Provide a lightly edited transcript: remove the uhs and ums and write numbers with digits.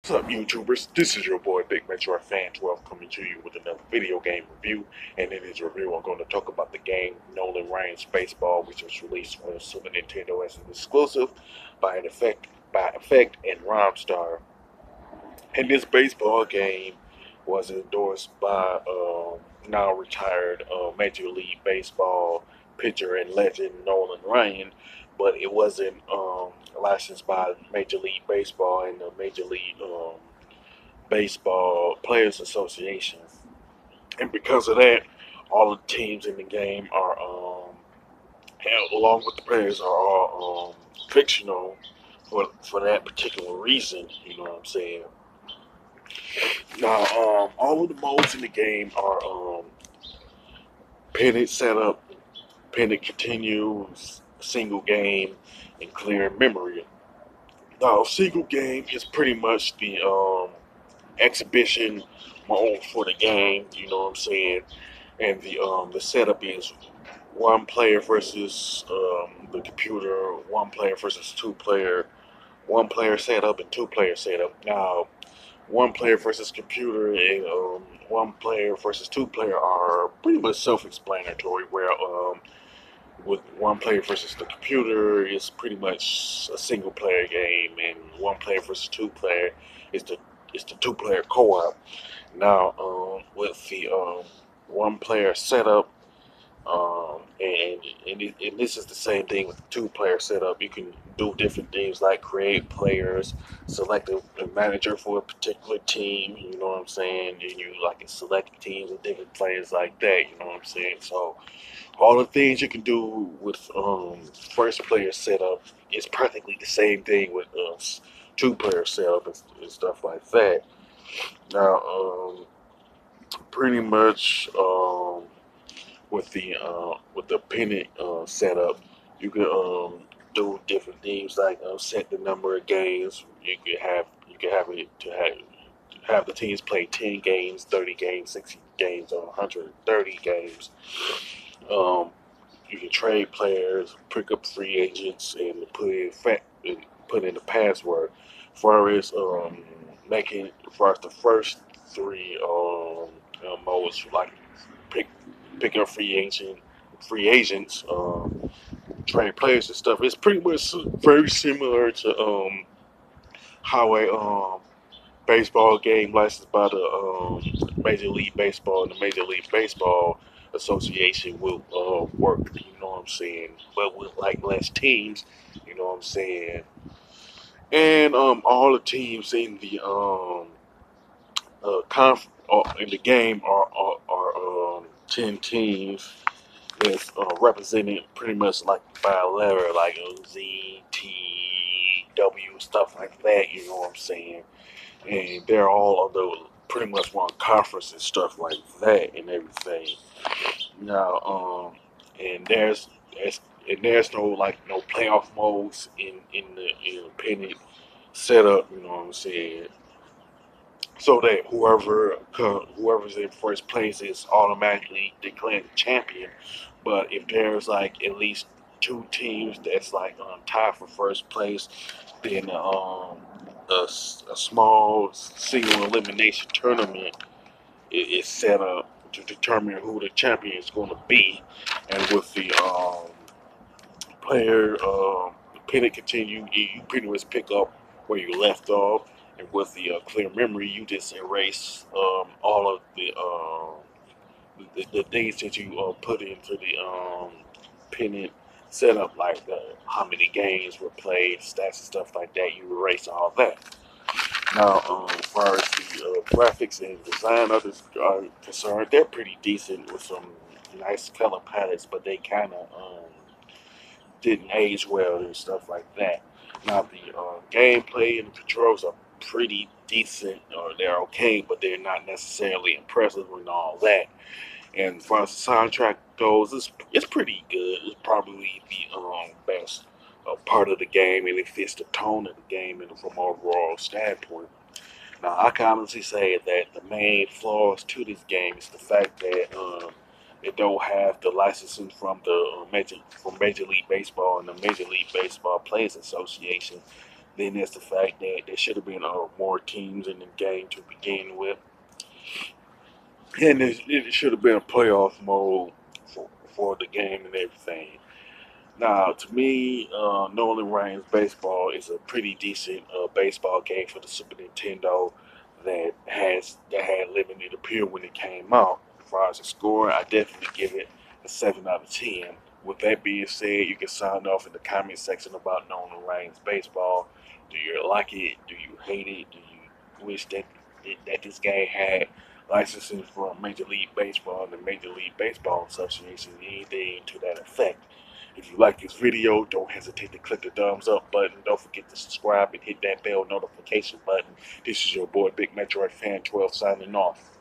What's up, YouTubers? This is your boy Big Metro Fan 12 coming to you with another video game review. And in this review, I'm going to talk about the game Nolan Baseball, which was released on Super Nintendo as an exclusive by Effect and Romstar. And this baseball game was endorsed by now retired Major League Baseball pitcher and legend Nolan Ryan, but it wasn't licensed by Major League Baseball and the Major League Baseball Players Association. And because of that, all the teams in the game are, along with the players, are all fictional for that particular reason. You know what I'm saying? Now, all of the modes in the game are pennant setup, pennant continues, single game, and clear memory. Now, single game is pretty much the exhibition mode for the game. You know what I'm saying? And the setup is one player versus the computer, one player versus two player, one player setup, and two player setup. Now, one player versus computer and one player versus two player are pretty much self-explanatory. Where with one player versus the computer is pretty much a single player game, and one player versus two player is the two player co-op. Now, with the one player setup, and this is the same thing with the two player setup. You can do different things like create players, select a manager for a particular team. You know what I'm saying? And you like can select teams with different players like that. You know what I'm saying? So all the things you can do with first player setup is practically the same thing with two player setup and stuff like that. Now, pretty much with the pennant setup, you can do different things like set the number of games. You can have it to have the teams play 10 games, 30 games, 60 games, or 130 games. Um, you can trade players, pick up free agents, and put in the password. Far as making far as the first three modes, like pick picking up free agents, trade players and stuff. It's pretty much very similar to how a baseball game licensed by the Major League Baseball and the Major League Baseball Association will work. You know what I'm saying? But with like less teams, you know what I'm saying? And all the teams in the in the game are 10 teams that's represented pretty much like by a letter, like Z, T, W, stuff like that. You know what I'm saying? And they're all under pretty much one conference and stuff like that and everything. Now, and there's no like no playoff modes in the independent setup. You know what I'm saying? So that whoever's in first place is automatically declared champion. But if there's like at least two teams that's like tied for first place, then a small single elimination tournament is set up to determine who the champion is going to be, and with the player pennant continue, you pretty much pick up where you left off, and with the clear memory, you just erase all of the things that you put into the pennant setup, like how many games were played, stats and stuff like that. You erase all that. Now, as far as the graphics and design of this are concerned, they're pretty decent with some nice color palettes, but they kind of didn't age well and stuff like that. Now, the gameplay and the controls are pretty decent, or they're okay, but they're not necessarily impressive and all that. And as far as the soundtrack goes, it's pretty good. It's probably the best part of the game, and it fits the tone of the game and from overall standpoint. Now, I can honestly say that the main flaws to this game is the fact that it don't have the licensing from Major League Baseball and the Major League Baseball Players Association. Then there's the fact that there should have been more teams in the game to begin with, and it should have been a playoff mode for the game and everything. Now, to me, Nolan Reigns baseball is a pretty decent baseball game for the Super Nintendo that had limited appeal when it came out. As far as the score, I definitely give it a 7 out of 10. With that being said, you can sign off in the comment section about Nolan Reigns baseball. Do you like it? Do you hate it? Do you wish that this game had licensing from Major League Baseball and the Major League Baseball Association? Anything to that effect? If you like this video, don't hesitate to click the thumbs up button. Don't forget to subscribe and hit that bell notification button. This is your boy Big Metroid Fan 12 signing off.